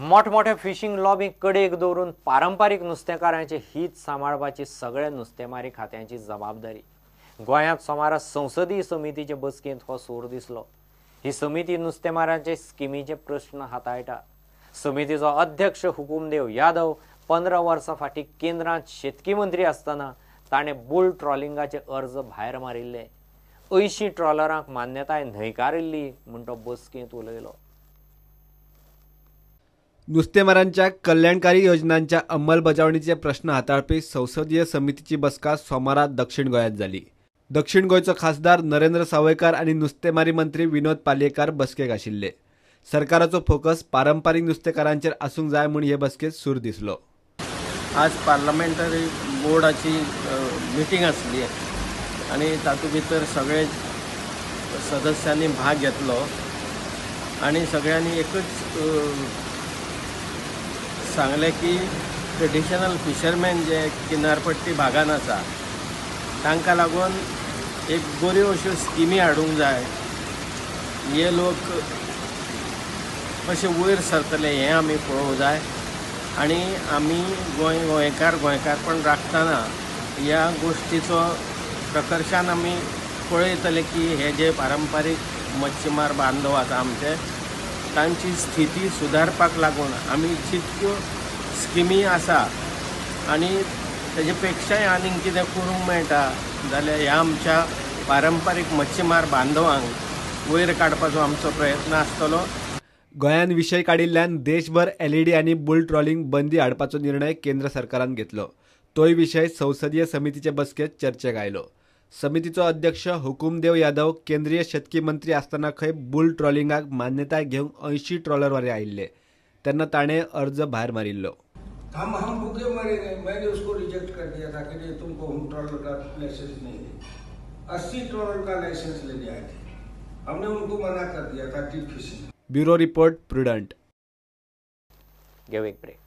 मोठमोठ्या फिशिंग लॉबीक कडेक दवरून पारंपारीक नुस्तेकारांचे हित सांबाळपाची सगळ्या नुस्तेमारी खात्यांची जबाबदारी गोंयांत सोमार संसदीय समितीचे बसकेंत हो सूर दिसलो। ही समिती नुस्तेमारांचे स्किमीचे प्रश्न हाताळटा। समितीचो अध्यक्ष हुकुमदेव यादव 15 वर्सां फाटीं केंद्रांत शेतकी मंत्री आसतना ताणें बुल ट्रॉलिंगाचे अर्ज भायर मारिल्ले। 80 ट्रॉलरांक मान्यताय न्हयकारिल्ली म्हूण तो बसकेंत उलयलो। नुस्तेमारांच्या कल्याणकारी योजनांच्या अंमलबजावणीचे प्रश्न हाताळपी संसदीय समितीची बसका सोमारा दक्षिण गोंयांत जाली। दक्षिण गोंयचो खासदार नरेंद्र सावयकार आनी नुस्तेमारी मंत्री विनोद पालयेकार बसकेक आशिल्ले। सरकाराचो फोकस पारंपारीक नुस्तेकारांचेर आसूंक जाय म्हूण हे बसकेत सूर दिसलो। आज पार्लमेंटरी बोर्डाची मिटींग आसली आनी तातूंत भितर सगळे सदस्यांनी भाग घेतलो आनी सगळ्यांनी एकच सांगले की ट्रेडिशनल फिशरमॅन जे किनारपट्टी भागान आसा तांकां लागून एक बऱ्यो अश्यो स्किमी हाडूंक जाय। हे लोक कशे वयर सरतले हें आमी पळोवंक जाय आनी आमी गोंयकारपण राखतना ह्या गोश्टीचो प्रकर्शान आमी पळयतले की हे जे पारंपारीक मच्छीमार बांदव आसा आमचे तांची स्थिती सुदारपाक लागून आमी जितक्यो स्किमी आसा आनी तेजे पेक्षाय आनीक कितें करूंक मेळटा जाल्यार ह्या आमच्या पारंपारीक मच्छीमार बांदवांक वयर काडपाचो आमचो प्रयत्न आसतलो। गोंयान विशय काडिल्ल्यान देशभर LED आनी बुल ट्रॉलिंग बंदी हाडपाचो निर्णय केंद्र सरकारान घेतलो। तोय विशय संसदीय समितीचे बसकेत चर्चेक आयलो। समितीचो अध्यक्ष हुकुमदेव यादव केंद्रीय शेतकी मंत्री आसतना खंय बुल ट्रॉलिंगाक मान्यताय घेवंक 80 ट्रॉलर वारे आयिल्ले तेन्ना ताणें अर्ज भायर मारिल्लो। हम भूखे मरे गए, मैंने उसको रिजेक्ट कर दिया था कि नहीं तुमको हम ट्रॉलर का लाइसेंस नहीं दे। 80 ट्रॉलर का लाइसेंस लेने आए थे, हमने उनको मना कर दिया था deep fishing. Bureau report prudent. Give एक ब्रेक।